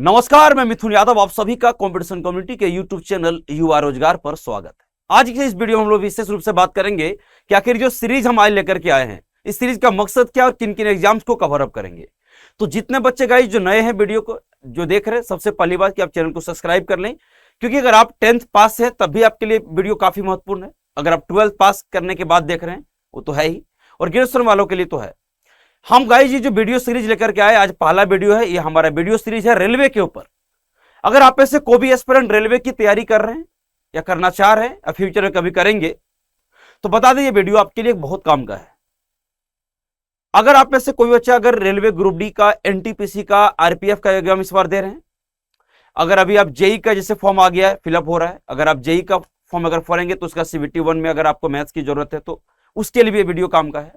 नमस्कार, मैं मिथुन यादव। आप सभी का कंपटीशन कम्युनिटी के यूट्यूब चैनल युवा रोजगार पर स्वागत है। आज की इस वीडियो में हम लोग विशेष रूप से बात करेंगे कि आखिर जो सीरीज हम आज लेकर के आए हैं, इस सीरीज का मकसद क्या और किन किन एग्जाम्स को कवर अप करेंगे। तो जितने बच्चे गाइस जो नए हैं वीडियो को जो देख रहे हैं, सबसे पहली बात कि आप चैनल को सब्सक्राइब कर लें, क्योंकि अगर आप 10th पास है तब भी आपके लिए वीडियो काफी महत्वपूर्ण है। अगर आप 12th पास करने के बाद देख रहे हैं वो तो है ही, और ग्रेजुएशन वालों के लिए तो है। हम गाइस ये जो वीडियो सीरीज लेकर के आए, आज पहला वीडियो है, ये हमारा वीडियो सीरीज है रेलवे के ऊपर। अगर आप ऐसे कोई भी एस्पिरेंट रेलवे की तैयारी कर रहे हैं या करना चाह रहे हैं या फ्यूचर में कभी करेंगे, तो बता दें ये वीडियो आपके लिए बहुत काम का है। अगर आप में से कोई बच्चा अगर रेलवे ग्रुप डी का, एनटीपीसी का, आरपीएफ का एग्जाम इस बार दे रहे हैं, अगर अभी आप जेई का जैसे फॉर्म आ गया है, फिलअप हो रहा है, अगर आप जेई का फॉर्म अगर भरेंगे तो उसका सीबीटी 1 में अगर आपको मैथ्स की जरूरत है तो उसके लिए भी वीडियो काम का है।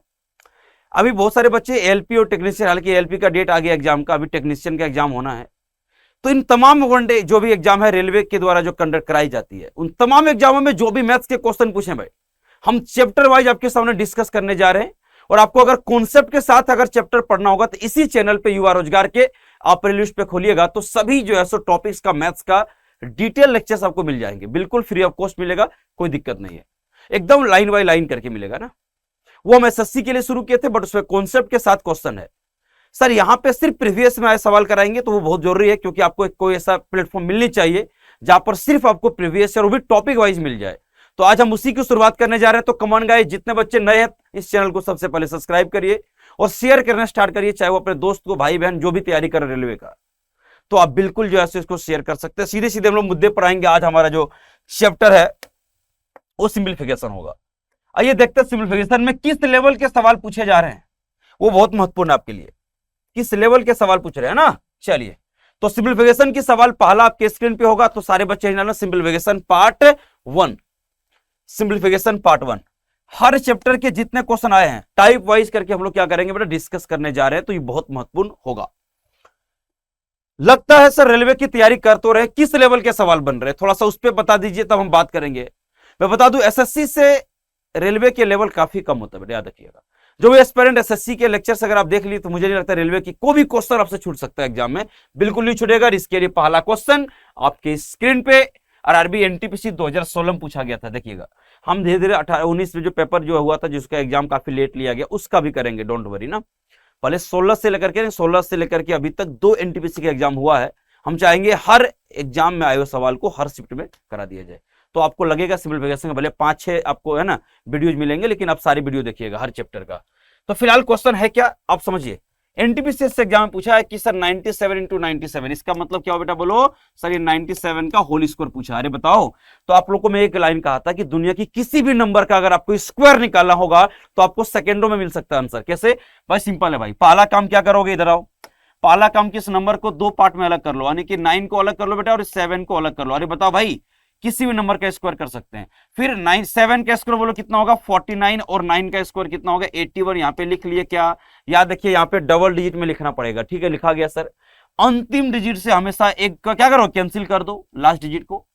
अभी बहुत सारे बच्चे एलपी और टेक्नीशियन, हालांकि एलपी का डेट आ गया एग्जाम का, अभी टेक्नीशियन का एग्जाम होना है। तो इन तमाम वनडे जो भी एग्जाम है रेलवे के द्वारा जो कंडक्ट कराई जाती है, उन तमाम एग्जामों में जो भी मैथ्स के क्वेश्चन पूछे भाई, हम चैप्टर वाइज आपके सामने डिस्कस करने जा रहे हैं। और आपको अगर कॉन्सेप्ट के साथ अगर चैप्टर पढ़ना होगा तो इसी चैनल पे युवा रोजगार के आप प्लेलिस्ट पे खोलिएगा तो सभी जो है सो टॉपिक्स का मैथ्स का डिटेल लेक्चर्स आपको मिल जाएंगे, बिल्कुल फ्री ऑफ कॉस्ट मिलेगा, कोई दिक्कत नहीं है, एकदम लाइन बाय लाइन करके मिलेगा ना। वो हम एसएससी के लिए शुरू किए थे, बट उसमें कॉन्सेप्ट के साथ क्वेश्चन है। सर यहाँ पे सिर्फ प्रीवियस में आए सवाल कराएंगे तो वो बहुत जरूरी है, क्योंकि आपको कोई ऐसा प्लेटफॉर्म मिलनी चाहिए जहां पर सिर्फ आपको प्रीवियस और वो भी टॉपिक वाइज मिल जाए। तो आज हम उसी की शुरुआत करने जा रहे हैं। तो कमेंट गाइस, जितने बच्चे नए हैं इस चैनल को सबसे पहले सब्सक्राइब करिए और शेयर करना स्टार्ट करिए, चाहे वो अपने दोस्त को, भाई बहन जो भी तैयारी कर रेलवे का, तो आप बिल्कुल जो है इसको शेयर कर सकते हैं। सीधे सीधे हम लोग मुद्दे पर आएंगे। आज हमारा जो चैप्टर है वो सिंप्लीफिकेशन होगा। आइए देखते हैं सिंप्लीफिकेशन में किस लेवल के सवाल पूछे जा रहे हैं, वो बहुत महत्वपूर्ण है आपके लिए, किस लेवल के सवाल पूछ रहे हैं ना। चलिए, तो सिंप्लीफिकेशन की सवाल पहला आपके स्क्रीन पे होगा, तो सारे बच्चे डालना सिंप्लीफिकेशन पार्ट 1। सिंप्लीफिकेशन पार्ट 1, हर चैप्टर के जितने क्वेश्चन आए हैं टाइप वाइज करके हम लोग क्या करेंगे बेटा, डिस्कस करने जा रहे हैं। तो ये बहुत महत्वपूर्ण होगा। लगता है सर रेलवे की तैयारी कर तो रहे, किस लेवल के सवाल बन रहे हैं थोड़ा सा उस पर बता दीजिए, तब हम बात करेंगे। मैं बता दूं एसएससी से रेलवे के लेवल काफी कम होता है बेटा, याद रखिएगा। जो भी एस्पिरेंट एसएससी के लेक्चर्स अगर आप देख लिए तो मुझे नहीं लगता रेलवे की कोई भी क्वेश्चन आपसे छूट सकता है एग्जाम में, बिल्कुल नहीं छूटेगा। इसके लिए पहला क्वेश्चन आपके स्क्रीन पे आरआरबी एनटीपीसी 2016 में पूछा गया था। देखिएगा, हम धीरे धीरे 18-19 में जो पेपर जो हुआ था जिसका एग्जाम काफी लेट लिया गया, उसका भी करेंगे, डोंट वरी ना। पहले 16 से लेकर के अभी तक 2 एनटीपीसी का एग्जाम हुआ है। हम चाहेंगे हर एग्जाम में आए हुए सवाल को हर शिफ्ट में करा दिया जाए। तो आपको लगेगा सिंप्लीफिकेशन का भले 5-6 आपको है ना वीडियोज मिलेंगे, लेकिन आप सारी वीडियो देखिएगा हर चैप्टर का। तो फिलहाल क्वेश्चन है क्या आप समझिए। एनटीपीसी से एग्जाम में पूछा है कि सर 97 इंटू 97, इसका मतलब क्या हो बेटा, बोलो सर ये 97 का होल स्क्वायर पूछा। अरे बताओ, तो आप लोगों को मैं एक लाइन कहा था कि दुनिया की किसी भी नंबर का अगर आपको स्क्वायर निकालना होगा तो आपको सेकेंडों में मिल सकता है आंसर। कैसे भाई, सिंपल है भाई। पहला काम क्या करोगे, इधर आओ, पहला काम किस नंबर को 2 पार्ट में अलग कर लो, यानी कि 9 को अलग कर लो बेटा और 7 को अलग कर लो। अरे बताओ भाई, किसी भी नंबर का स्क्वायर कर सकते हैं। फिर 7 का स्क्वायर बोलो कितना होगा 49, और 9 का स्क्वायर कितना होगा 81। यहाँ पे लिख लिए क्या, याद रखिए यहाँ पे डबल डिजिट में लिखना पड़ेगा। ठीक है, लिखा गया सर। अंतिम डिजिट से हमेशा एक का क्या करो, कैंसिल कर दो लास्ट डिजिट को।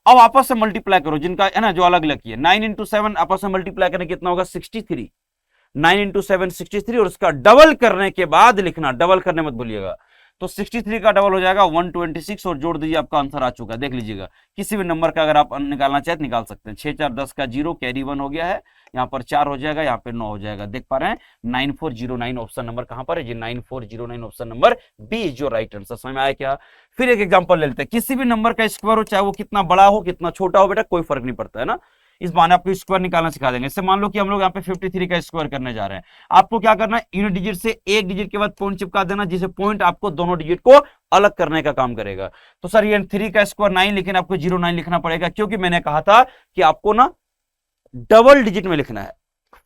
अब आपस से मल्टीप्लाई करो, जिनका है ना जो अलग अलग किए। 9 इंटू 7 आपस में मल्टीप्लाई करने कितना होगा 63। 9 इंटू 7 63, और उसका डबल करने के बाद लिखना, डबल करने मत भूलिएगा। तो 63 का डबल हो जाएगा 126, और जोड़ दीजिए, आपका आंसर आ चुका है। देख लीजिएगा, किसी भी नंबर का अगर आप निकालना चाहे तो निकाल सकते हैं। 6 4 10 का 0, कैरी 1 हो गया है, यहाँ पर 4 हो जाएगा, यहाँ पे 9 हो जाएगा। देख पा रहे हैं 9409 ऑप्शन नंबर कहां पर है जी, 9409 ऑप्शन नंबर बी इज जो राइट आंसर। समझ में आया क्या। फिर एक एग्जांपल ले लेते हैं। किसी भी नंबर का स्क्वायर हो, चाहे वो कितना बड़ा हो कितना छोटा हो बेटा, कोई फर्क नहीं पड़ता है ना। इस बहाने आपको स्क्वायर निकालना सिखा देंगे। इससे मान लो कि हम लोग यहाँ पे 53 का स्क्वायर करने जा रहे हैं। आपको क्या करना है, यूनिट डिजिट से एक डिजिट के बाद पॉइंट चिपका देना, जिसे पॉइंट आपको दोनों डिजिट को अलग करने का काम करेगा। तो सर ये 3 का स्क्वायर 9, लेकिन आपको 09 लिखना पड़ेगा, क्योंकि मैंने कहा था कि आपको ना डबल डिजिट में लिखना है।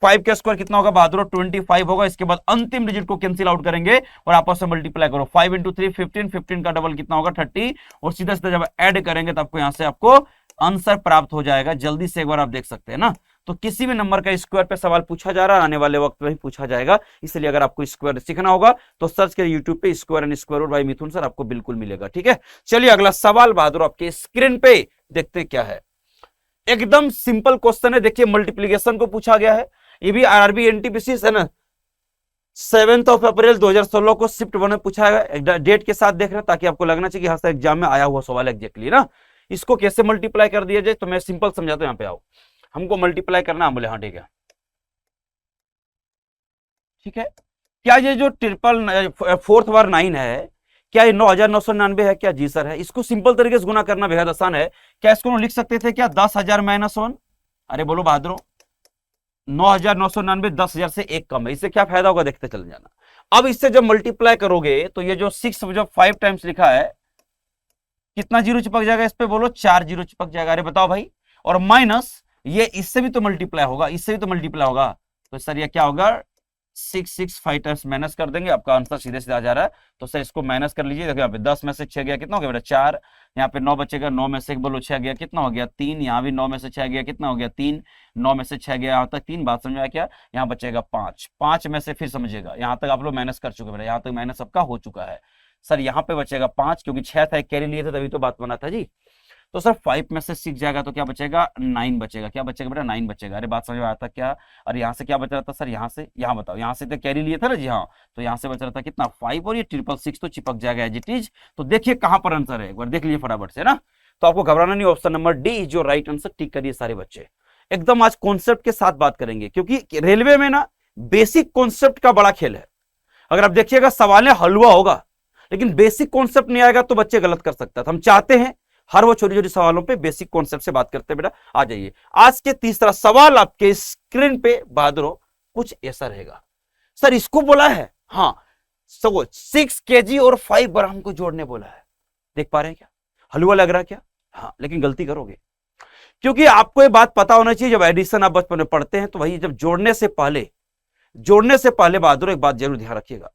5 का स्क्वायर कितना होगा बहादुर, 25 होगा। इसके बाद अंतिम डिजिट को कैंसिल आउट करेंगे और आपस में मल्टीप्लाई करो। 5 इंटू 3 15, 15 का डबल कितना होगा 30, और सीधा सीधा जब ऐड करेंगे तो आपको यहां से आपको आंसर प्राप्त हो जाएगा। जल्दी से एक बार आप देख सकते हैं ना। तो किसी भी नंबर का स्क्वायर पे सवाल पूछा जा रहा है, आने वाले वक्त में ही पूछा जाएगा। इसलिए अगर आपको स्क्वायर सीखना होगा तो सर्च करिए यूट्यूब पे square and square root by Mithun sir, आपको बिल्कुल मिलेगा। ठीक है, चलिए अगला सवाल बहादुर आपके स्क्रीन पे देखते क्या है। एकदम सिंपल क्वेश्चन है, देखिए मल्टीप्लीकेशन को पूछा गया है। ये भी आरआरबी एनटीपीसी है ना, 7 अप्रैल 2016 को शिफ्ट 1 में पूछा है, डेट के साथ देख रहे हैं ताकि आपको लगना चाहिए कि हाँ सर एग्जाम में आया हुआ सवाल एग्जैक्टली ना। इसको कैसे मल्टीप्लाई कर दिया जाए, तो मैं सिंपल समझाता हूं, यहाँ पे आओ, हमको मल्टीप्लाई करना, हम बोले हाँ ठीक है, ठीक है। क्या ये जो 4/9 है, क्या ये 9,999 है क्या? जी सर है। इसको सिंपल तरीके से गुना करना बेहद आसान है। क्या इसको लिख सकते थे क्या 10,000 -1? अरे बोलो बहादुर, 9,999 10,000 से एक कम है, इससे क्या फायदा होगा देखते चल जाना। अब इससे जब मल्टीप्लाई करोगे तो ये जो 6 जब 5 टाइम्स लिखा है, कितना जीरो चिपक जाएगा इस पे? बोलो 4 जीरो चिपक जाएगा। अरे बताओ भाई, और माइनस ये इससे भी तो मल्टीप्लाई होगा, इससे भी तो मल्टीप्लाई होगा, तो सर ये क्या होगा? 6 5 टाइम्स माइनस कर देंगे, आपका आंसर सीधे सीधे आ जा रहा है। तो सर इसको माइनस कर लीजिए, देखो यहाँ पे 10 में से 6 गया, कितना हो गया बेटा? 4। यहाँ पे 9 बचेगा, 9 में से बोलो 6 गया, कितना हो गया? 3। यहाँ भी 9 में से 6 गया, कितना हो गया? 3। 9 में से 6 गया, यहाँ तक 3, बात समझ में आया क्या? यहाँ बचेगा 5। 5 में से फिर समझिएगा, यहाँ तक आप लोग माइनस कर चुके बेटा, यहाँ तक माइनस सबका हो चुका है। सर यहाँ पे बचेगा 5, क्योंकि 6 था, एक कैरी लिए थे, तभी तो बात बना था जी। तो सर 5 में से 6 जाएगा तो क्या बचेगा? 9 बचेगा। क्या बचेगा बेटा? 9 बचेगा। अरे बात समझ में आया था क्या? और यहाँ से क्या बच रहा था सर? यहाँ से, यहाँ बताओ, यहाँ से तो कैरी लिए था ना जी, हाँ, तो यहाँ से बच रहा था कितना? 5, और ये 666 तो चिपक जाएगा एज इट इज। तो देखिए कहां पर आंसर है, एक बार देख लीजिए फटाफट से ना। तो आपको घबराना नहीं, ऑप्शन नंबर डी जो राइट आंसर, टिक करिए सारे बच्चे। एकदम आज कॉन्सेप्ट के साथ बात करेंगे, क्योंकि रेलवे में ना बेसिक कॉन्सेप्ट का बड़ा खेल है। अगर आप देखिएगा सवाल हलवा होगा, लेकिन बेसिक कॉन्सेप्ट नहीं आएगा तो बच्चे गलत कर सकता है। तो हम चाहते हैं हर वो छोटी छोटी सवालों पे बेसिक कॉन्सेप्ट से बात करते हैं बेटा। आ जाइए, आज के तीसरा सवाल आपके स्क्रीन पे बहादुरों कुछ ऐसा रहेगा। सर इसको बोला है, हाँ, 6 kg और 5 ग्राम को जोड़ने बोला है। देख पा रहे हैं क्या? हलवा लग रहा है क्या? हाँ, लेकिन गलती करोगे, क्योंकि आपको ये बात पता होना चाहिए, जब एडिशन आप बचपन में पढ़ते हैं तो वही, जब जोड़ने से पहले बहादुर एक बात जरूर ध्यान रखिएगा,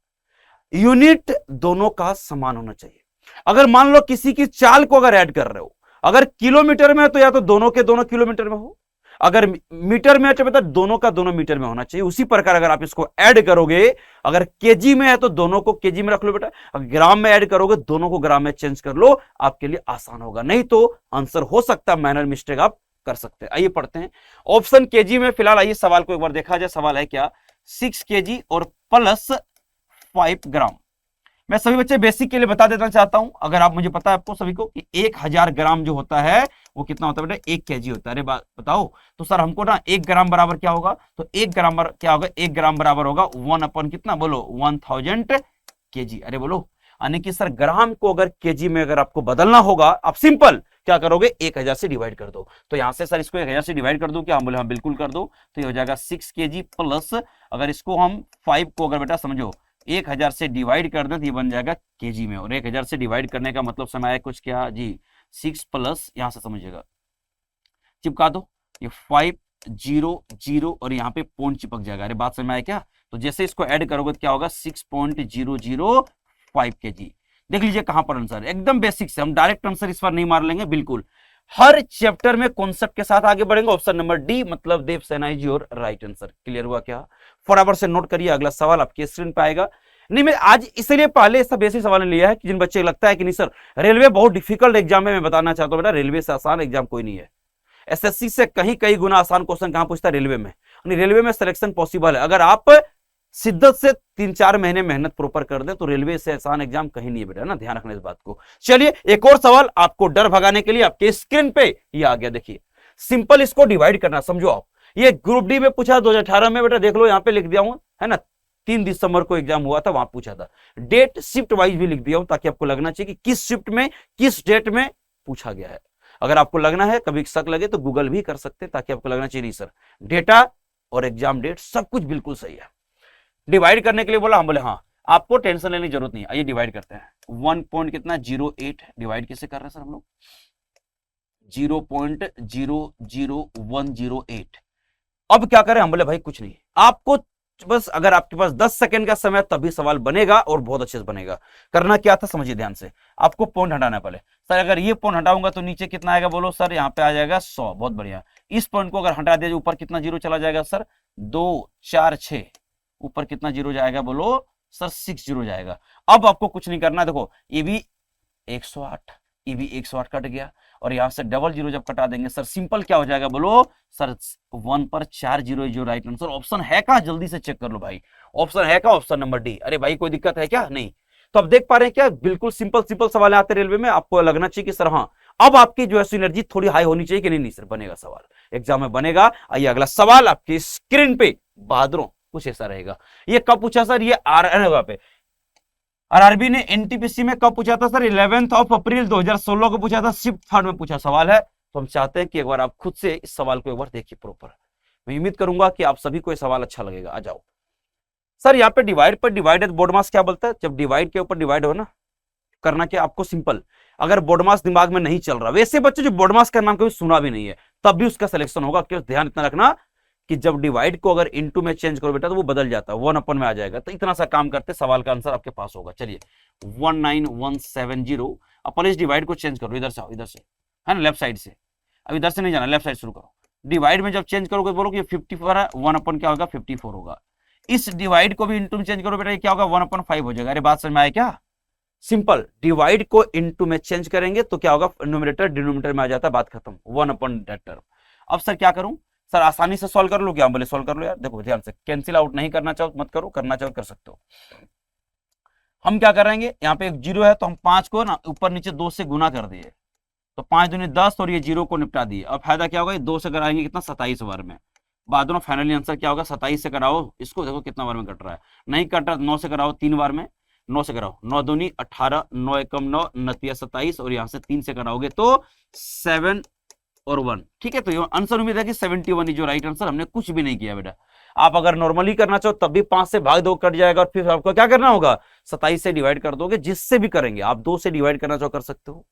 यूनिट दोनों का समान होना चाहिए। अगर मान लो किसी की चाल को अगर ऐड कर रहे हो, अगर किलोमीटर में है तो या तो दोनों के दोनों किलोमीटर में हो, अगर मीटर में है तो दोनों का दोनों मीटर में होना चाहिए। उसी प्रकार अगर आप इसको ऐड करोगे, अगर केजी में है तो दोनों को केजी में रख लो बेटा, अगर ग्राम में ऐड करोगे दोनों को ग्राम में चेंज कर लो, आपके लिए आसान होगा। नहीं तो आंसर हो सकता है माइनर मिस्टेक आप कर सकते हैं। आइए पढ़ते हैं ऑप्शन केजी में। फिलहाल आइए सवाल को एक बार देखा जाए। सवाल है क्या? 6 kg और प्लस 5 ग्राम। मैं सभी बच्चे बेसिक के लिए बता देना चाहता हूं, अगर आप, मुझे पता है आपको सभी को कि 1000 ग्राम जो होता है वो कितना होता है बेटा? 1 kg होता है। अरे बात बताओ, तो सर हमको ना 1 ग्राम बराबर क्या होगा? तो 1 ग्राम क्या होगा? 1 ग्राम बराबर होगा 1 अपन कितना? बोलो 1000 kg। अरे बोलो, यानी कि सर ग्राम को अगर केजी में अगर आपको बदलना होगा, आप सिंपल क्या करोगे? 1000 से डिवाइड कर दो। तो यहां से सर इसको 1000 से डिवाइड कर दो क्या? हम बोले हाँ बिल्कुल कर दो। तो ये हो जाएगा 6 kg प्लस, अगर इसको हम 5 को अगर बेटा समझो 1000 से डिवाइड कर दें तो ये बन जाएगा केजी में, और 1000 से डिवाइड करने का मतलब समय आया कुछ क्या जी? 6 प्लस, यहां से समझिएगा, चिपका दो, ये 5 0 0 और यहाँ पे पॉइंट चिपक जाएगा। अरे बात समझ में आया क्या? तो जैसे इसको ऐड करोगे तो क्या होगा? 6.005 kg। देख लीजिए कहां पर आंसर, एकदम बेसिक से, हम डायरेक्ट आंसर इस बार नहीं मार लेंगे, बिल्कुल हर चैप्टर में कॉन्सेप्ट के साथ आगे बढ़ेंगे। ऑप्शन नंबर डी मतलब देव सेनाई जी और राइट आंसर। क्लियर हुआ क्या? फटाफट से नोट करिए, अगला सवाल आपकी स्क्रीन पे आएगा। नहीं, मैं आज इसलिए पहले ऐसा बेसिक सवाल लिया है कि जिन बच्चे लगता है कि नहीं सर रेलवे बहुत डिफिकल्ट एग्जाम है, मैं बताना चाहता हूं बेटा रेलवे से आसान एग्जाम कोई नहीं है। एसएससी से कई गुना आसान क्वेश्चन कहां पूछता है? रेलवे में। रेलवे में सिलेक्शन पॉसिबल है, अगर आप शिद्दत से 3-4 महीने मेहनत प्रॉपर कर दें तो रेलवे से आसान एग्जाम कहीं नहीं है बेटा ना, ध्यान रखना इस बात को। चलिए एक और सवाल आपको डर भगाने के लिए आपके स्क्रीन पे ये आ गया, देखिए सिंपल इसको डिवाइड करना, समझो आप। ये ग्रुप डी में पूछा 2018 में बेटा, देख लो यहां पे लिख दिया हूं, है ना, 3 दिसंबर को एग्जाम हुआ था, वहां पूछा था। डेट शिफ्ट वाइज भी लिख दिया हूं ताकि आपको लगना चाहिए कि किस शिफ्ट में किस डेट में पूछा गया है। अगर आपको लगना है, कभी शक लगे तो गूगल भी कर सकते हैं ताकि आपको लगना चाहिए नहीं सर डेटा और एग्जाम डेट सब कुछ बिल्कुल सही है। डिवाइड करने के लिए बोला, हम बोले हाँ आपको टेंशन लेने की जरूरत नहीं। आइए डिवाइड करते हैं। 1 पॉइंट कितना? 08 डिवाइड कैसे कर रहे हैं सर हम लोग? 0.00108। अब क्या करें? हम बोले भाई कुछ नहीं, आपको बस अगर आपके पास 10 सेकंड का समय तभी सवाल बनेगा और बहुत अच्छे से बनेगा। करना क्या था समझिए ध्यान से, आपको पॉइंट हटाना पहले। सर अगर ये पॉइंट हटाऊंगा तो नीचे कितना आएगा? बोलो सर यहाँ पे आ जाएगा 100। बहुत बढ़िया। इस पॉइंट को अगर हटा दिया ऊपर कितना जीरो चला जाएगा सर? 2 4 6, ऊपर कितना जीरो जाएगा? बोलो सर 6 जीरो जाएगा। अब आपको कुछ नहीं करना, देखो ये भी 108, ये भी 108 कट गया, और यहाँ से डबल जीरो जब कटा देंगे सर सिंपल क्या हो जाएगा बोलो सर 1 पर 4 जीरो जो राइट आंसर। ऑप्शन है कहाँ, जल्दी से चेक कर लो भाई, ऑप्शन है कहाँ, ऑप्शन नंबर डी। अरे भाई कोई दिक्कत है क्या, नहीं। तो अब देख पा रहे हैं क्या, बिल्कुल सिंपल सिंपल सवाल आते हैं रेलवे में, आपको लगना चाहिए कि सर हाँ अब आपकी जो है एनर्जी थोड़ी हाई होनी चाहिए कि नहीं। नहीं सर बनेगा सवाल, एग्जाम में बनेगा। आइए अगला सवाल आपकी स्क्रीन पे, बहादुरों कुछ ऐसा रहेगा। ये कब पूछा सर, ये पे आरआरबी ने एनटीपीसी में कब पूछा था सर, 11 अप्रैल 2016 को पूछा था, शिफ्ट थर्ड में पूछा सवाल है। तो हम चाहते हैं कि एक बार आप खुद से इस सवाल को एक बार देखिए प्रॉपर। मैं उम्मीद करूंगा कि आप सभी को यह सवाल अच्छा लगेगा। आ जाओ सर, यहाँ पे डिवाइड पर डिवाइडेड बोर्ड मास क्या बोलता है, जब डिवाइड के ऊपर डिवाइड हो ना, करना क्या आपको, सिंपल। अगर बोर्ड मास दिमाग में नहीं चल रहा, वैसे बच्चे जो बोर्ड मास का नाम कभी सुना भी नहीं है तब भी उसका सिलेक्शन होगा। क्यों, ध्यान इतना रखना कि जब डिवाइड को अगर इनटू में चेंज करो बेटा तो वो बदल जाता है, 1 में आ जाएगा। तो इतना सा काम करते सवाल का आंसर आपके पास होगा। चलिए 19170, अपन इस डिवाइड को चेंज करो, इधर से आओ, इधर से है ना, लेफ्ट साइड से। अब इधर से नहीं जाना, लेफ्ट साइड शुरू करो। डिवाइड में जब चेंज करोगे बोलो कि 54 है, 1 क्या होगा 54 होगा। इस डिवाइड को भी इनटू में चेंज करो बेटा, ये क्या होगा 1/5 हो जाएगा। अरे बात समझ में आया क्या, सिंपल। डिवाइड को इनटू में चेंज करेंगे तो क्या होगा, न्यूमरेटर डिनोमिनेटर में आ जाता है, बात खत्म, 1/that। अब सर क्या करूं सर, आसानी से सॉल्व कर लो क्या, बोले सॉल्व कर लो यार। देखो ध्यान से, कैंसिल आउट नहीं करना चाहो मत करो, करना चाहो कर सकते हो। हम क्या करेंगे, यहाँ पे एक जीरो है तो हम 5 को ना ऊपर नीचे 2 से गुना कर दिए, तो 5 दूनी 10 और ये जीरो को निपटा दिए। अब फायदा क्या होगा, ये 2 से कराएंगे कितना 27 बार में। बाद में फाइनली आंसर क्या होगा, 27 से कराओ इसको, देखो कितना बार में कट रहा है, नहीं कट रहा 9 से कराओ 3 बार में, 9 से कराओ, 9 दूनी 18, 9 एकम 9, 9 27, और यहाँ से 3 से कराओगे तो 7 और 1। ठीक है, तो ये आंसर उम्मीद है कि 71 ही जो राइट आंसर, हमने कुछ भी नहीं किया बेटा। आप अगर नॉर्मली करना चाहो तब भी 5 से भाग 2 कट जाएगा, और फिर आपको क्या करना होगा 27 से डिवाइड कर दोगे, जिससे भी करेंगे आप 2 से डिवाइड करना चाहो कर सकते हो।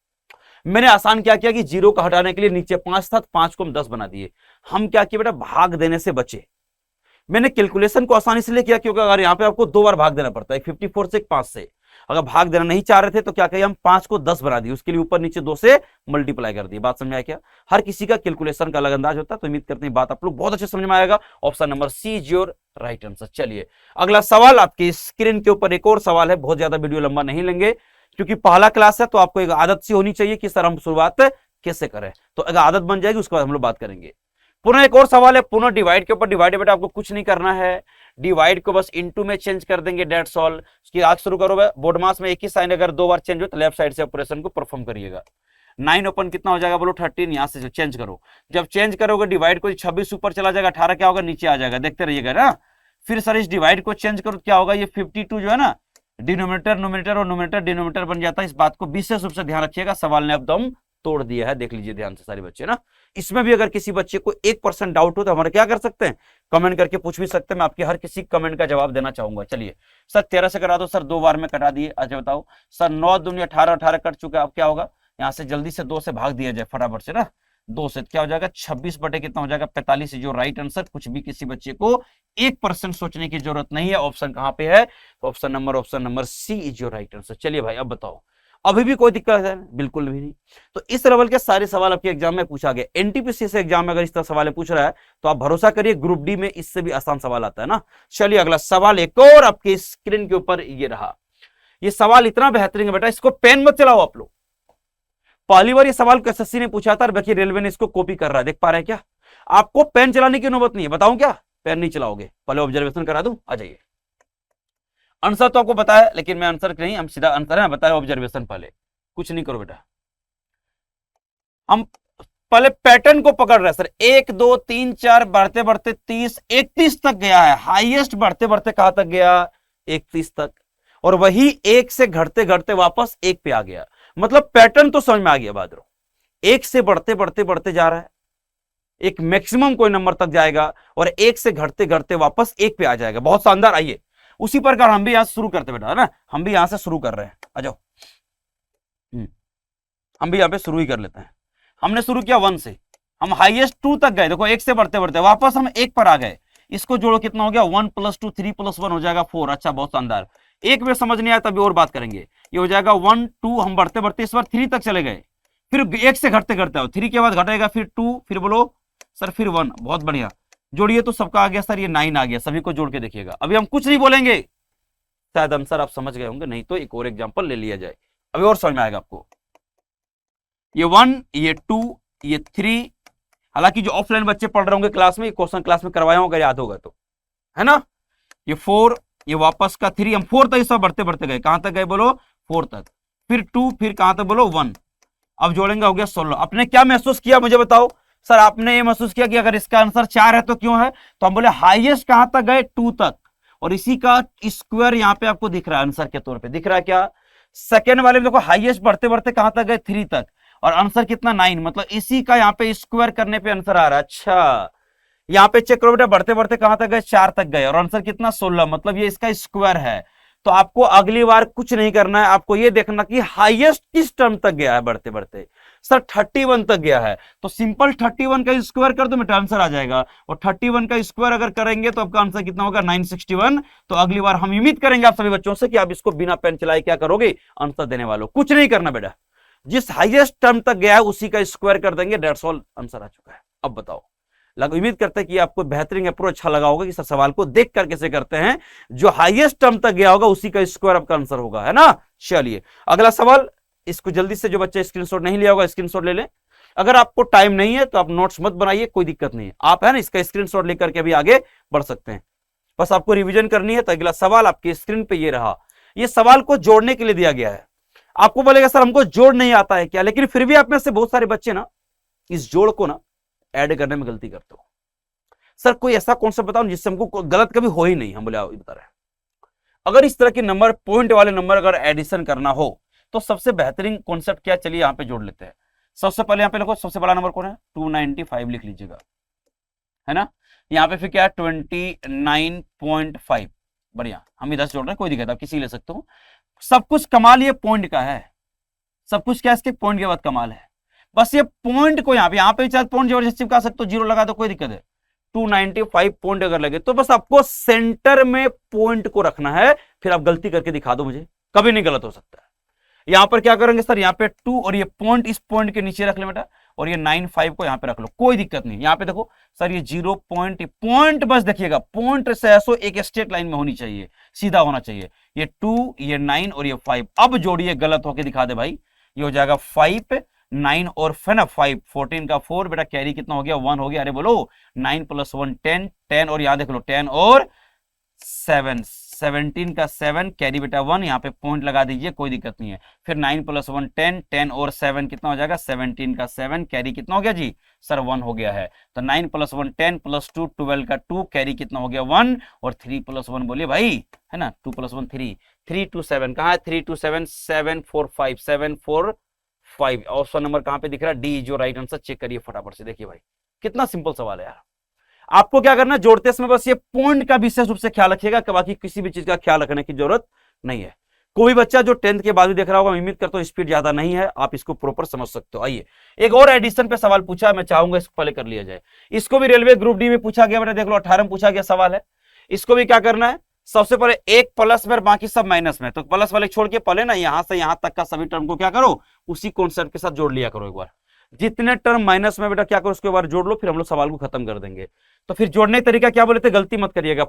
मैंने आसान क्या किया कि जीरो को हटाने के लिए नीचे 5 था, 5 को हम 10 बना दिए। हम क्या किए बेटा, भाग देने से बचे। मैंने कैलकुलेशन को आसानी से किया क्योंकि अगर यहाँ पे आपको 2 बार भाग देना पड़ता है, 54 से 5 से। अगर भाग देना नहीं चाह रहे थे तो क्या कहिए, हम 5 को 10 बना दिए, उसके लिए ऊपर नीचे 2 से मल्टीप्लाई कर दिए। बात समझ में आया क्या, हर किसी का कैलकुलेशन का अलग अंदाज होता है। तो उम्मीद करते हैं बात आप लोग बहुत अच्छे समझ में आएगा। Option number C is your right answer. चलिए अगला सवाल आपकी स्क्रीन के ऊपर एक और सवाल है, बहुत ज्यादा वीडियो लंबा नहीं लेंगे क्योंकि पहला क्लास है, तो आपको एक आदत सी होनी चाहिए कि सर हम शुरुआत कैसे करें। तो अगर आदत बन जाएगी उसके बाद हम लोग बात करेंगे। पुनः एक और सवाल है, पुनः डिवाइड के ऊपर डिवाइड। बेटा आपको कुछ नहीं करना है, डिवाइड को बस इनटू में चेंज कर देंगे, डेट्स ऑल। उसकी आग शुरू करो, बोर्ड मास में एक ही साइन अगर 2 बार चेंज हो तो लेफ्ट साइड से ऑपरेशन को परफॉर्म करिएगा। 9 ओपन कितना हो जाएगा बोलो 13, यहां से चेंज करो। जब चेंज करोगे डिवाइड को 26 ऊपर चला जाएगा, 18 क्या होगा नीचे आ जाएगा, देखते रहिएगा ना। फिर सर इस डिवाइड को चेंज करो क्या होगा, ये 52 जो है ना, डिनोमिनेटर नोमिनेटर और नोमिनेटर डिनोमिनेटर बन जाता है। इस बात को विशेष रूप से ध्यान रखिएगा, सवाल ने अब दम तोड़ दिया है, देख लीजिए ध्यान से सारे बच्चे ना। इसमें भी अगर किसी बच्चे को 1% डाउट हो तो हमारे क्या कर सकते हैं, कमेंट करके पूछ भी सकते हैं, मैं आपके हर किसी कमेंट का जवाब देना चाहूंगा। चलिए सर 13 से करा दो, सर 2 बार में कटा दिए। अच्छा बताओ सर 9 दूनी 18, 18 कट चुका है, अब क्या होगा, यहाँ से जल्दी से 2 से भाग दिया जाए फटाफट से ना, 2 से क्या हो जाएगा 26 बटे कितना हो जाएगा 45, जो राइट आंसर। कुछ भी किसी बच्चे को 1% सोचने की जरूरत नहीं है, ऑप्शन कहां पे है, option number C is your right answer. चलिए भाई अब बताओ, अभी भी कोई दिक्कत है, बिल्कुल भी नहीं। तो इस लेवल के सारे सवाल आपके एग्जाम में पूछा गया। एनटीपीसी से एग्जाम में अगर इस तरह सवाल पूछ रहा है तो आप भरोसा करिए ग्रुप डी में इससे भी आसान सवाल आता है ना। चलिए अगला सवाल एक और आपकी स्क्रीन के ऊपर ये रहा। ये सवाल इतना बेहतरीन है बेटा, इसको पेन मत चलाओ आप लोग। पहली बार ये सवाल एसएससी ने पूछा था, बाकी रेलवे ने इसको कॉपी कर रहा है, देख पा रहे हैं क्या। आपको पेन चलाने की नौबत नहीं है, बताऊं क्या, पेन नहीं चलाओगे, पहले ऑब्जर्वेशन करा दूं, आ जाइए। आंसर तो आपको पता है लेकिन मैं आंसर नहीं, हम सीधा आंसर है बताया, ऑब्जर्वेशन पहले कुछ नहीं करो बेटा। हम पहले पैटर्न को पकड़ रहे हैं सर, 1 2 3 4 बढ़ते बढ़ते 30 31 तक गया है, हाईएस्ट बढ़ते बढ़ते कहां तक गया 31 तक, और वही 1 से घटते घटते वापस 1 पे आ गया। मतलब पैटर्न तो समझ में आ गया बादरों, 1 से बढ़ते बढ़ते बढ़ते जा रहा है, एक मैक्सिमम कोई नंबर तक जाएगा और 1 से घटते घटते वापस 1 पे आ जाएगा। बहुत शानदार। आइए उसी प्रकार हम भी यहां से शुरू करते बेटा, है ना, हम भी यहां से शुरू कर रहे हैं, आ जाओ। हम भी यहां पे शुरू ही कर लेते हैं। हमने शुरू किया 1 से, हम हाईएस्ट 2 तक गए, देखो 1 से बढ़ते बढ़ते वापस हम 1 पर आ गए। इसको जोड़ो कितना हो गया 1 + 2 3 + 1 हो जाएगा 4। अच्छा बहुत शानदार। एक में समझ नहीं आया तभी और बात करेंगे। ये हो जाएगा 1 2, हम बढ़ते बढ़ते इस बार 3 तक चले गए, फिर 1 से घटते घटते आओ, 3 के बाद घटेगा फिर 2, फिर बोलो सर फिर 1। बहुत बढ़िया, जोड़िए तो सबका आ गया सर, ये 9 आ गया, सभी को जोड़ के देखिएगा। अभी हम कुछ नहीं बोलेंगे, शायद आंसर आप समझ गए होंगे, नहीं तो एक और एग्जांपल ले लिया जाए, अभी और समझ में आएगा आपको। ये 1, ये 2, ये 3। हालांकि जो ऑफलाइन बच्चे पढ़ रहे होंगे क्लास में, क्वेश्चन क्लास में करवाया होगा, याद होगा तो, है ना। ये 4, ये वापस का 3, हम 4 तक इस बढ़ते बढ़ते गए, कहां तक गए बोलो, 4 तक, फिर 2, फिर कहां तक बोलो 1। अब जोड़ेंगे, हो गया 16। आपने क्या महसूस किया मुझे बताओ सर? आपने ये महसूस किया कि अगर इसका आंसर 4 है तो क्यों है? तो हम बोले हाईएस्ट कहां तक गए, 2 तक, और इसी का स्क्वायर यहां पे आपको दिख रहा है आंसर के तौर पे, दिख रहा है क्या? सेकेंड वाले में देखो हाईएस्ट बढ़ते बढ़ते कहां तक गए, 3 तक, और आंसर कितना 9, मतलब इसी का यहाँ पे स्क्वायर करने पे आंसर आ रहा है। अच्छा, यहाँ पे चेक करो बेटा, बढ़ते बढ़ते कहां तक गए, 4 तक गए, और आंसर कितना 16, मतलब ये इसका स्क्वायर है। तो आपको अगली बार कुछ नहीं करना है, आपको ये देखना कि हाईएस्ट किस टर्म तक गया है बढ़ते बढ़ते। सर 31 तक गया है, तो सिंपल 31 का स्क्वायर कर दो, बेटा आंसर आ जाएगा। और 31 का स्क्वायर अगर करेंगे तो आपका आंसर कितना होगा, 961। तो अगली बार हम उम्मीद करेंगे आप सभी बच्चों से कि आप इसको बिना पेन चलाए क्या करोगे, आंसर देने वालों। कुछ नहीं करना बेटा, जिस हाईएस्ट टर्म तक गया है उसी का स्क्वायर कर देंगे, डेट्स ऑल, आंसर आ चुका है। अब बताओ, उम्मीद करते हैं कि आपको बेहतरीन अप्रोच अच्छा लगा होगा कि सब सवाल को देख कर कैसे करते हैं, जो हाईएस्ट टर्म तक गया होगा उसी का स्क्वायर आपका आंसर होगा, है ना। चलिए अगला सवाल, इसको जल्दी से जो बच्चे स्क्रीनशॉट नहीं लिया होगा स्क्रीनशॉट ले लें। अगर आपको टाइम नहीं है तो आप नोट्स मत बनाइए, कोई दिक्कत नहीं है, आप है ना इसका स्क्रीनशॉट लेकर के भी आगे बढ़ सकते हैं। बस आपको रिवीजन करनी है। तो अगला सवाल आपकी स्क्रीन पे ये रहा, ये सवाल को जोड़ने के लिए दिया गया है। आपको बोलेगा सर हमको जोड़ नहीं आता है क्या, लेकिन फिर भी आप में से बहुत सारे बच्चे ना इस जोड़ को ना ऐड करने में गलती करते हो। सर कोई ऐसा कॉन्सेप्ट बताओ जिससे हमको गलत कभी हो ही नहीं। हम बोले आओ बता रहे हैं, अगर इस तरह के नंबर, पॉइंट वाले नंबर अगर एडिशन करना हो तो सबसे बेहतरीन कॉन्सेप्ट क्या, चलिए यहां पे जोड़ लेते हैं। सबसे पहले यहां पे लिखो, सबसे बड़ा नंबर कौन है, 295 लिख लीजिएगा, है ना। यहां पे फिर क्या है, 29.5, बढ़िया, हम इधर से जोड़ रहे हैं, कोई दिक्कत, आप किसी ले सकते हो। सब कुछ कमाल ये पॉइंट का है, सब कुछ क्या इसके पॉइंट के बाद कमाल है। बस ये पॉइंट को यहाँ पे चाहे पॉइंट जबरदस्ती चिपका सकते हो, 0 लगा दो, कोई दिक्कत है। 295 पॉइंट अगर लगे तो बस आपको सेंटर में पॉइंट को रखना है, फिर आप गलती करके दिखा दो मुझे, कभी नहीं गलत हो सकता है। यहां पर क्या करेंगे सर, यहाँ पे 2 और ये पॉइंट इस पॉइंट के नीचे रख ले बेटा, और ये 95 को यहाँ पे रख लो, कोई दिक्कत नहीं। यहाँ पे देखो सर ये 0 पॉइंट बस देखिएगा, पॉइंट से ऐसो एक स्ट्रेट लाइन में होनी चाहिए, सीधा होना चाहिए। ये 2, ये 9 और ये 5, अब जोड़िए, गलत होके दिखा दे भाई। ये हो जाएगा 5, 9 और 5, 14 का 4, बेटा कैरी कितना हो गया, 1 हो गया। अरे बोलो 9 + 1 10, 10 और यहां देख लो 10 और 7, 17 का 7, कैरी बेटा 1, यहाँ पे पॉइंट लगा दीजिए, कोई दिक्कत नहीं है। फिर 9 + 1 10, 10 और 7 कितना हो जाएगा, 17 का 7, कैरी कितना हो गया जी सर, 1 हो गया है। तो 9 + 1 10 + 2 12 का 2, कैरी कितना हो गया 1, और 3 + 1 बोलिए भाई, है ना, 2 + 1 3, 3 2 7 कहाँ है, 3 2 7 7 4 5 7 4 5। ऑप्शन नंबर कहां पे दिख रहा है, डी जो राइट आंसर, चेक करिए फटाफट से, देखिए भाई कितना सिंपल सवाल है यार। आपको क्या करना है, जोड़ते समय बस ये पॉइंट का विशेष रूप से ख्याल रखिएगा, कि बाकी किसी भी चीज का ख्याल रखने की जरूरत नहीं है। कोई बच्चा जो 10th के बाद भी देख रहा होगा, उम्मीद करता हूं स्पीड ज्यादा नहीं है, आप इसको प्रॉपर समझ सकते हो। आइए एक और एडिशन पे सवाल पूछा, मैं चाहूंगा इसको पहले कर लिया जाए। इसको भी रेलवे ग्रुप डी में पूछा गया, बेटा देख लो 18 में पूछा गया सवाल है। इसको भी क्या करना है, सबसे पहले एक प्लस में बाकी सब माइनस में, तो प्लस वाले छोड़ के पहले ना यहां से यहां तक का सभी टर्म को क्या करो, उसी कॉन्सेप्ट के साथ जोड़ लिया करो एक बार। जितने टर्म माइनस में बेटा क्या करो उसके बार जोड़ लो, फिर हम लोग सवाल को खत्म कर देंगे। तो फिर जोड़ने का तरीका क्या बोले थे, गलती मत करिएगा,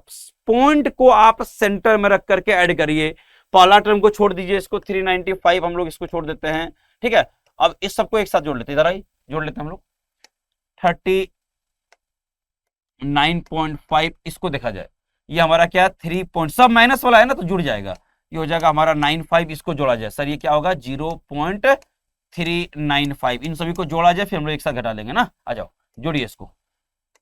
पॉइंट को आप सेंटर में रख करके ऐड करिए। पहला टर्म को छोड़ दीजिए, इसको 395 हम लोग इसको छोड़ देते हैं, ठीक है। अब इस सबको एक साथ जोड़ लेते हैं, इधर आई जोड़ लेते हैं हम लोग, 39.5 इसको देखा जाए, ये हमारा क्या 3 पॉइंट, सब माइनस वाला है ना तो जुड़ जाएगा, ये हो जाएगा हमारा 95, इसको जोड़ा जाए सर ये क्या होगा 0.395, इन सभी को जोड़ा जाए, फिर हम लोग एक साथ घटा लेंगे ना। आ जाओ जोड़िए इसको,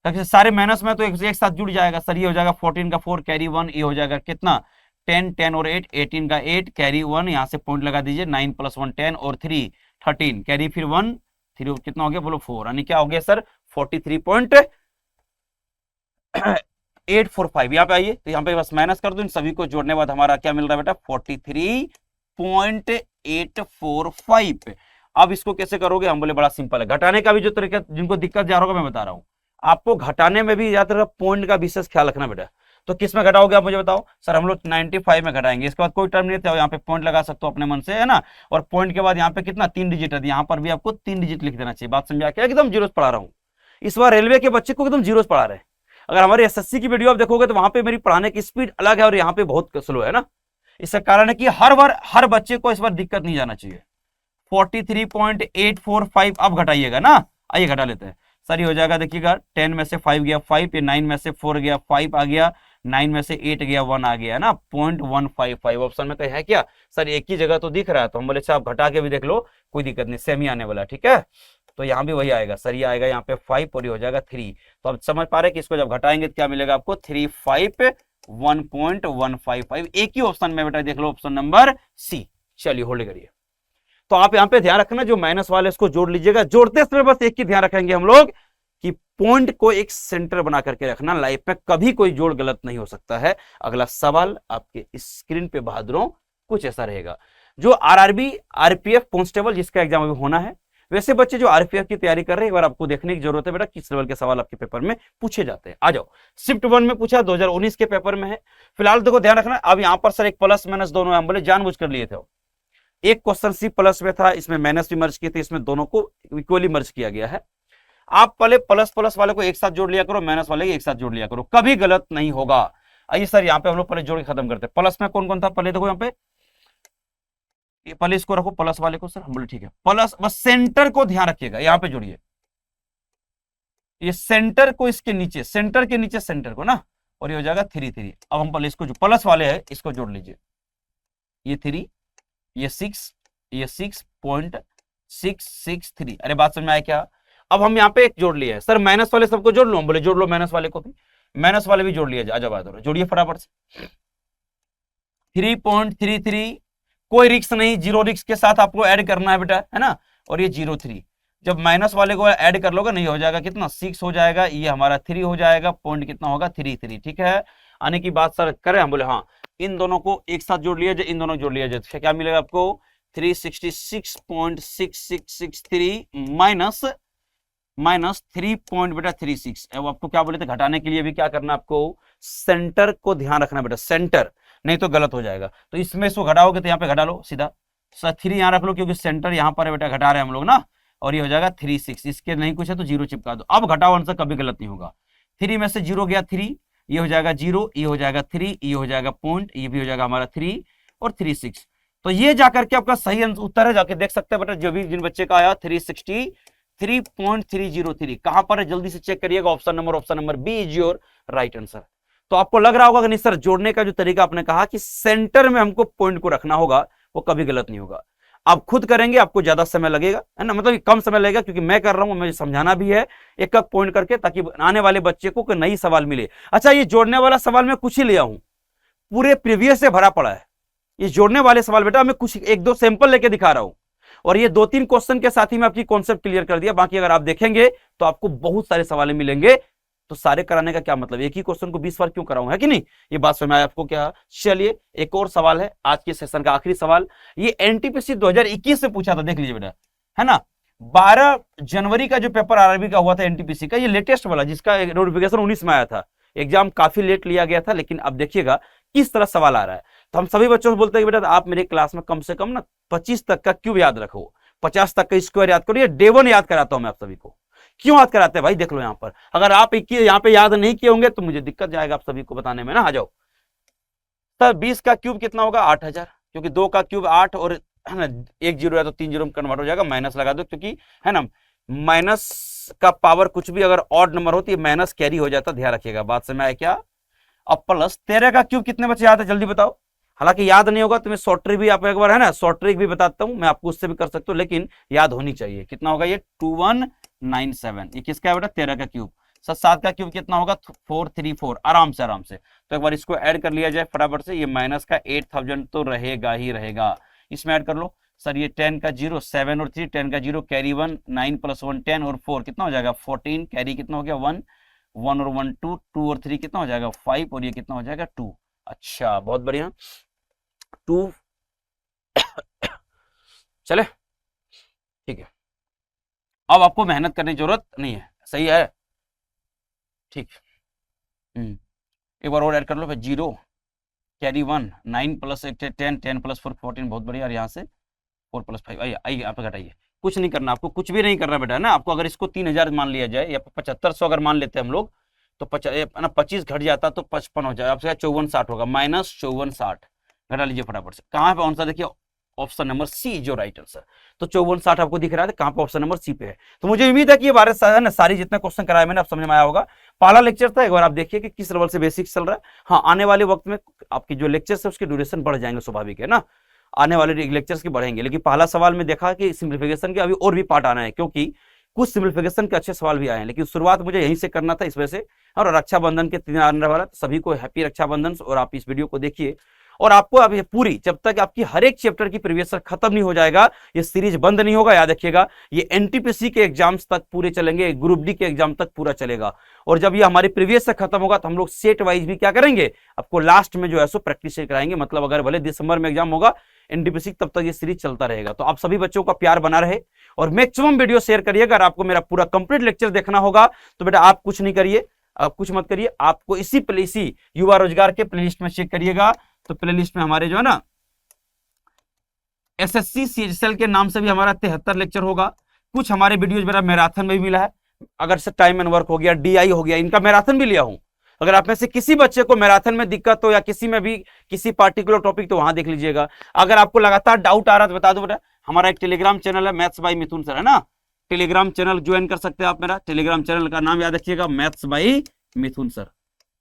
ताकि सारे माइनस में तो एक साथ जुड़ जाएगा सर। ये हो जाएगा 14 का 4, कैरी 1, ये हो जाएगा कितना 10, 10 और 8, 18 का 8, कैरी 1, यहाँ से पॉइंट लगा दीजिए, 9 + 1 10 और 3 13, कैरी फिर 1 3, कितना हो गया बोलो 4, यानी क्या हो गया सर 43.845। यहाँ पे आइए, तो यहाँ पे बस माइनस कर दो, इन सभी को जोड़ने बाद हमारा क्या मिल रहा है बेटा 43.845। अब इसको कैसे करोगे, हम बोले बड़ा सिंपल है, घटाने का भी जो तरीका, जिनको दिक्कत जा रहा होगा मैं बता रहा हूँ आपको, घटाने में भी ज्यादातर पॉइंट का विशेष ख्याल रखना बेटा। तो किस में घटाओगे आप मुझे बताओ, सर हम लोग 95 में घटाएंगे, इसके बाद कोई टर्म नहीं था, यहाँ पे पॉइंट लगा सकते हो अपने मन से, है ना। और पॉइंट के बाद यहाँ पे कितना 3 डिजिट है, यहाँ पर भी आपको 3 डिजिट लिख देना चाहिए। बात समझा के, एकदम जीरो पढ़ा रहा हूँ, इस बार रेलवे के बच्चे को एकदम जीरो पढ़ा रहे हैं। अगर हमारे एसएससी की वीडियो आप देखोगे तो वहां पे मेरी पढ़ाने की स्पीड अलग है और यहाँ पे बहुत स्लो है ना। इसका कारण है कि हर बार हर बच्चे को इस बार दिक्कत नहीं जाना चाहिए। 43.845। अब घटाइएगा ना, आइए घटा लेते हैं सर। ये हो जाएगा देखिएगा 10 में से 5 गया 5, ये 9 में से 4 गया 5 आ गया, 9 में से 8 गया 1 आ गया है ना, 0.155 ऑप्शन में तो है क्या सर, एक ही जगह तो दिख रहा है, तो हम बोले अच्छा आप घटा के भी देख लो, कोई दिक्कत नहीं, सेम ही आने वाला, ठीक है। तो यहाँ भी वही आएगा सर, ये आएगा यहाँ पे 5 और ये हो जाएगा 3। तो अब समझ पा रहे हैं कि इसको जब घटाएंगे तो क्या मिलेगा आपको, 351.155। एक ही ऑप्शन में बेटा देख लो, ऑप्शन नंबर सी। चलिए होल्ड करिए। तो आप यहाँ पे ध्यान रखना, जो माइनस वाले इसको जोड़ लीजिएगा, जोड़ते समय बस एक ही ध्यान रखेंगे हम लोग कि पॉइंट को एक सेंटर बना करके रखना, लाइफ में कभी कोई जोड़ गलत नहीं हो सकता है। अगला सवाल आपके स्क्रीन पे बहादुरों कुछ ऐसा रहेगा, जो आरआरबी आरपीएफ कांस्टेबल जिसका एग्जाम अभी होना है, वैसे बच्चे जो आरपीएफ की तैयारी कर रहे हैं, एक बार आपको देखने की जरूरत है बेटा किस लेवल के सवाल आपके पेपर में पूछे जाते हैं। आ जाओ, शिफ्ट 1 में पूछा 2019 के पेपर में है। फिलहाल देखो ध्यान रखना, अब यहाँ पर सर एक प्लस माइनस दोनों हम बोले जानबूझ कर लिए थे, एक क्वेश्चन सी प्लस में था, इसमें माइनस भी मर्ज किए थे, इसमें दोनों को इक्वली मर्ज किया गया है। आप पहले प्लस प्लस वाले को एक साथ जोड़ लिया करो, माइनस वाले को एक साथ जोड़ लिया करो, कभी गलत नहीं होगा। आइए सर यहाँ पे हम लोग पहले जोड़ के खत्म करते हैं। प्लस में कौन कौन था पहले देखो, यहाँ पे पहले इसको रखो प्लस वाले को सर, हम बोले ठीक है प्लस, बस सेंटर को ध्यान रखिएगा, यहाँ पे जोड़िए ये सेंटर को, इसके नीचे सेंटर के नीचे सेंटर को ना, और ये हो जाएगा 3 3। अब हम पहले इसको जो प्लस वाले है इसको जोड़ लीजिए, ये 3 ये 6 ये 6.663। अरे बात समझ में आया क्या। अब हम यहाँ पे एक जोड़ लिया है सर, माइनस वाले सबको जोड़ लो, हम बोले जोड़ लो माइनस वाले को भी, माइनस वाले भी जोड़ लिया जाए। जब बात जोड़िए फटाफट से, 3.33, कोई रिक्स नहीं, जीरो रिक्स के साथ आपको ऐड करना है बेटा, है ना। और ये 0.3, जब माइनस वाले को ऐड कर लोगे नहीं हो जाएगा कितना 6 हो जाएगा, ये हमारा 3 हो जाएगा, पॉइंट कितना होगा 3 3, ठीक है। आने की बात सर करें, हम बोले हाँ इन दोनों को एक साथ जोड़ लिया जाए, इन दोनों को जोड़ लिया जाए, तो क्या मिलेगा आपको 366.6663 माइनस 3.36। अब आपको क्या बोले थे, घटाने के लिए भी क्या करना आपको, सेंटर को ध्यान रखना बेटा, सेंटर, नहीं तो गलत हो जाएगा। तो इसमें इसको घटाओगे तो यहाँ पे घटा लो सीधा सर, 3 यहाँ रख लो क्योंकि सेंटर यहाँ पर है बेटा, घटा रहे हैं हम लोग ना, और ये हो जाएगा 36। इसके नहीं कुछ है तो 0 चिपका दो। अब घटाओ आंसर कभी गलत नहीं होगा, 3 में से 0 गया 3, ये हो जाएगा 0, ये हो जाएगा 3, ये हो जाएगा पॉइंट, ये भी हो जाएगा हमारा 3 और 36। तो ये जाकर के आपका सही उत्तर है, जाके देख सकते हैं बेटा, जो भी जिन बच्चे का आया 363.303 कहां पर है, जल्दी से चेक करिएगा। Option number B is your right answer. तो आपको लग रहा होगा कि नहीं सर, जोड़ने का जो तरीका आपने कहा कि सेंटर में हमको पॉइंट को रखना होगा, वो कभी गलत नहीं होगा। आप खुद करेंगे आपको ज्यादा समय लगेगा, है ना, मतलब कम समय लगेगा क्योंकि मैं कर रहा हूं, मुझे समझाना भी है एक एक पॉइंट करके, ताकि आने वाले बच्चे को कोई नई सवाल मिले। अच्छा, ये जोड़ने वाला सवाल मैं कुछ ही लिया हूं, पूरे प्रीवियस से भरा पड़ा है। ये जोड़ने वाले सवाल बेटा मैं कुछ 1-2 सैंपल लेके दिखा रहा हूं, और ये 2-3 क्वेश्चन के साथ ही मैं आपकी कॉन्सेप्ट क्लियर कर दिया। बाकी अगर आप देखेंगे तो आपको बहुत सारे सवाल मिलेंगे, तो सारे कराने का क्या मतलब, एक ही क्वेश्चन को 20 बार क्यों कराऊं, है कि नहीं, ये बात समझ में आया आपको क्या। चलिए एक और सवाल है, आज के सेशन का आखिरी सवाल, ये एनटीपीसी 2021 से पूछा था, देख लीजिए बेटा, है ना। 12 जनवरी का जो पेपर आरआरबी का हुआ था एनटीपीसी का, ये लेटेस्ट वाला जिसका नोटिफिकेशन 19 में आया था, एग्जाम काफी लेट लिया गया था, लेकिन अब देखिएगा किस तरह सवाल आ रहा है। तो हम सभी बच्चों को बोलते हैं कि बेटा आप मेरे क्लास में कम से कम ना 25 तक का क्यूब याद रखो, 50 तक का स्क्वायर याद करो, ये डे 1 याद कराता हूं मैं आप सभी को। क्यों याद कराते हैं भाई, देख लो यहाँ पर, अगर आप यहाँ पे याद नहीं किए होंगे तो मुझे दिक्कत जाएगा आप सभी को बताने में ना। आ जाओ सर, 20 का क्यूब कितना होगा 8000, क्योंकि 2 का क्यूब 8 और है ना 1 0 है तो 3 0 में कन्वर्ट हो जाएगा, माइनस लगा दो क्योंकि है ना माइनस का पावर कुछ भी अगर ऑड नंबर होती है माइनस कैरी हो जाता, ध्यान रखिएगा, बात समझ में आया क्या। अब प्लस 13 का क्यूब कितने बच्चे याद है जल्दी बताओ, हालांकि याद नहीं होगा तो मैं शॉर्ट ट्रिक भी आपको एक बार है ना शॉर्ट ट्रिक भी बताता हूं, मैं आपको उससे भी कर सकता हूं, लेकिन याद होनी चाहिए। कितना होगा ये 2197, ये किसका है बेटा 13 का क्यूब। 7 का क्यूब कितना होगा 434, आराम से। तो एक बार इसको ऐड कर लिया जाए फटाफट से, ये माइनस का 8000 तो रहेगा ही रहेगा, इसमें ऐड कर लो सर। ये 10 का 0 7 और 3, 10 का 0 कैरी 1, 9 + 1 10 और 4 कितना हो जाएगा 14, कैरी कितना हो गया 1 1 और 1 2 2 और 3 कितना हो जाएगा 5 और ये कितना हो जाएगा 2। अच्छा बहुत बढ़िया 2 चले ठीक है, अब आपको मेहनत करने की जरूरत नहीं है, सही है ठीक। एक बार और ऐड कर लो फिर 0 कैरी 1 9 + 1 10 10 + 4 14, बहुत बढ़िया। और यहाँ से 4 + 5 आइए आप घटाइए, कुछ नहीं करना आपको, कुछ भी नहीं करना बेटा है ना आपको। अगर इसको 3000 मान लिया जाए या 7500 अगर मान लेते हैं हम लोग तो 25 घट जाता तो 55 हो जाए, आपसे 5460 होगा, -5460 घटा लीजिए फटाफट से। कहाँ पे आंसर देखिए ऑप्शन नंबर सी जो राइट आंसर। तो 5460 आपको दिख रहा है, कहां पे ऑप्शन नंबर सी पे है। तो मुझे उम्मीद है कि ये बारे है ना सारी जितने क्वेश्चन कराए मैंने आप समझ में आया होगा। पहला लेक्चर था, एक बार आप देखिए कि किस लेवल से बेसिक्स चल रहा है। हाँ, आने वाले वक्त में आपकी जो लेक्चर्स है उसकी ड्यूरेशन बढ़ जाएंगे, स्वाभाविक है ना, आने वाले लेक्चर्स की बढ़ेंगे। लेकिन पहला सवाल में देखा कि सिंप्लीफिकेशन के अभी और भी पार्ट आना है, क्योंकि कुछ सिंप्लीफिकेशन के अच्छे सवाल भी आए हैं, लेकिन शुरुआत मुझे यहीं से करना था इस वजह से। और रक्षाबंधन के 3 आने वाला, तो सभी को हैप्पी रक्षाबंधन। और आप इस वीडियो को देखिए, और आपको अभी पूरी, जब तक आपकी हर एक चैप्टर की प्रीवियस खत्म नहीं हो जाएगा, ये सीरीज बंद नहीं होगा। याद रखिएगा, ये एनटीपीसी के एग्जाम्स तक पूरे चलेंगे, ग्रुप डी के एग्जाम तक पूरा चलेगा। और जब ये हमारी प्रीवियस से खत्म होगा तो हम लोग सेट वाइज भी क्या करेंगे, आपको लास्ट में जो है सो प्रैक्टिस कराएंगे। मतलब अगर भले दिसंबर में एग्जाम होगा एनटीपीसी, तब तक ये सीरीज चलता रहेगा। तो आप सभी बच्चों का प्यार बना रहे और मैक्सिमम वीडियो शेयर करिएगा। अगर आपको मेरा पूरा कंप्लीट लेक्चर देखना होगा तो बेटा आप कुछ नहीं करिए, आप कुछ मत करिए, आपको इसी युवा रोजगार के प्लेलिस्ट में चेक करिएगा। तो प्लेलिस्ट में हमारे जो है ना एसएससी सीएचएसएल के नाम से भी हमारा 73 लेक्चर होगा। कुछ हमारे वीडियोज मेरा मैराथन में भी मिला है, अगर से टाइम एंड वर्क हो गया, डीआई हो गया, इनका मैराथन भी लिया हूं। अगर आप में से किसी बच्चे को मैराथन में दिक्कत हो या किसी में भी किसी पार्टिकुलर टॉपिक, तो वहां देख लीजिएगा। अगर आपको लगातार डाउट आ रहा है तो बता दो बेटा, हमारा एक टेलीग्राम चैनल है मैथ्स बाय मिथुन सर, है ना, टेलीग्राम चैनल ज्वाइन कर सकते हैं आप। मेरा टेलीग्राम चैनल का नाम याद रखिएगा, मैथ्स बाय मिथुन सर।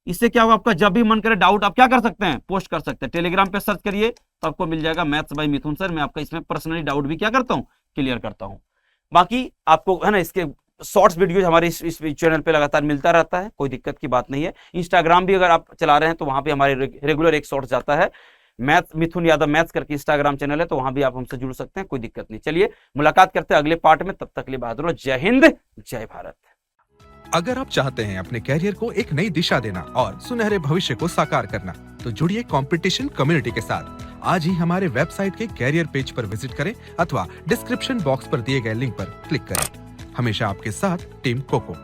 इससे क्या होगा, आपका जब भी मन करे डाउट आप क्या कर सकते हैं, पोस्ट कर सकते हैं। टेलीग्राम पे सर्च करिए तो आपको मिल जाएगा मैथ्स बाय मिथुन सर। मैं आपका इसमें पर्सनली डाउट भी क्या करता हूँ, क्लियर करता हूँ। बाकी आपको है ना इसके शॉर्ट्स वीडियोज हमारे इस चैनल पे लगातार मिलता रहता है, कोई दिक्कत की बात नहीं है। इंस्टाग्राम भी अगर आप चला रहे हैं तो वहां पे हमारे रेगुलर एक शॉर्ट्स जाता है, मैथ मिथुन यादव मैथ्स करके इंस्टाग्राम चैनल है, तो वहां भी आप हमसे जुड़ सकते हैं, कोई दिक्कत नहीं। चलिए मुलाकात करते हैं अगले पार्ट में, तब तक के लिए बहादुर रहो। जय हिंद, जय भारत। अगर आप चाहते हैं अपने कैरियर को एक नई दिशा देना और सुनहरे भविष्य को साकार करना, तो जुड़िए कंपटीशन कम्युनिटी के साथ। आज ही हमारे वेबसाइट के कैरियर पेज पर विजिट करें अथवा डिस्क्रिप्शन बॉक्स पर दिए गए लिंक पर क्लिक करें। हमेशा आपके साथ टीम कोको।